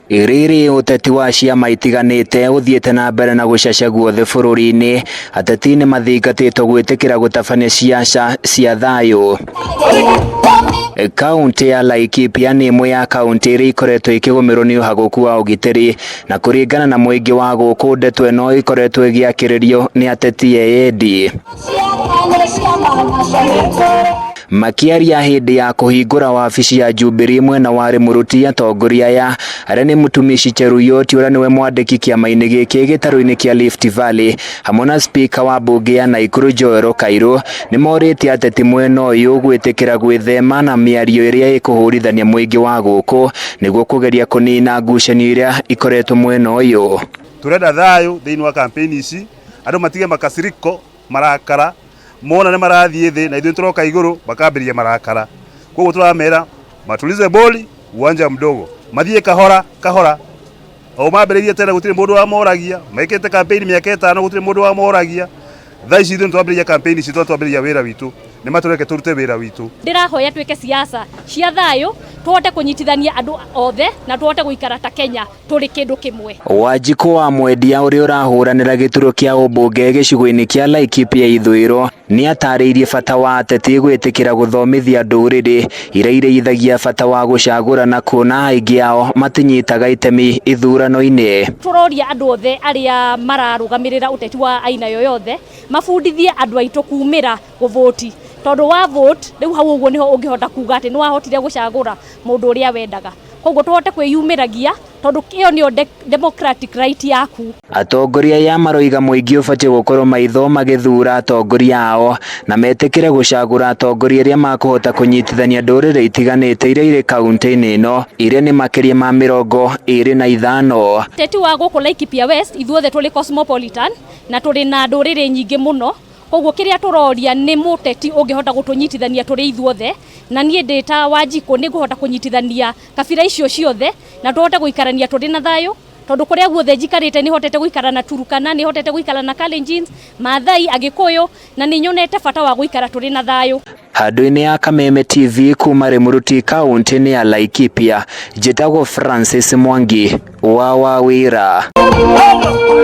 Iriri uteti wa ciama itiganite uthiete na mbere na gucacagua the bururi-ini, ateti ni mathingatitwo gwitikira gutabania ciaca cia thayu. Kaunti ya Laikipia ni imwe ya kaunti iria ikoretwo ikigomerwo ni uhaguku wa ugitiri, na kuringana na muingi wa guku ndeto ino ikoretwo igiakiririo ni ateti eedi. Makiaria hindi ya kuhingura wabici ya Jubilee mwena wa Muruti, atongoria ya aria ni Mutumishi Cheruiyot uria niwe mwandiki kiama-ini giki gitaru-ini kia Rift Valley hamwe na speaker wa bunge ya Nakuru Joel Kairu ni morite ateti mwena uyu gwitikira gwithema na miario iria ikuhurithania muingi wa guku niguo kugeria kunina ngucanio iria ikoretwo mwena uyu. Turenda thayu thiini wa campaign ici, andu matige makasiriko marakara mona ne marathie thi na ithuĩ turoka iguru bakambĩrĩria marakara. Koguo turamera matulize boli uwanja mdogo, mathie kahora kahora. O mambĩrĩrie tena gutire mundu wa moragia, maikete campaign miaka 5 gutire mundu wa moragia. Thaa ici ithuĩ twambĩrĩria campaign ici twambĩrĩria wĩra witu, ni matureke turute wĩra witu. Ndĩrahoya twĩke siasa cia thayu, tuhote kunyitithania andu othe na tuhote guikara ta Kenya turi kindu kimwe. Wanjiku wa mwendia uria urahuranira gituro kia ubunge gicigo-ini kia Laikipia ithwiro ni atariirie bata wa ateti gwitikira guthomithia nduriri iria ireithagia bata wa gucagura na kuona aingi ao matinyitaga itemi ithurano-ini. Turoria andu othe aria mararugamirira uteti wa aina yoyothe mabundithie andu aitu kumira guvoti, tondu wa vote riu hau uguo niho ungihota kuga ati ni wahotire gucagura mundu uria wendaga. Koguo tuhote kwiyumiragia tondu iyo niyo democratic right yaku. Atongoria ya maroiga muingi ubatie gukorwo maitho magithura atongoria ao na metikire gucagura atongoria aria makuhota kunyitithania nduriri itiganite iria iri kaunti-ini ino iria ni makiria ma 25. Teti wa guku Laikipia West ithuothe tuli cosmopolitan na tuli na nduriri nyingi muno. Koguo kiria turoria ni muteti ungihota gutunyitithania turi ithuothe, na nie ndita Wanjiku ni guhota kunyitithania kabira icio ciothe na tuhote guikarania turi na thayu, tondu kuria guothe njikarite ni hotete guikara na Turukana, ni hotete guikara na Kalenjins, Maathai, Agikuyu, na ni nyonete bata wa guikara turi na thayu. Handu-ini ya Kameme TV kuma Muruti kaunti-ini ya Laikipia, njitagwo Francis Mwangi wa Wawira.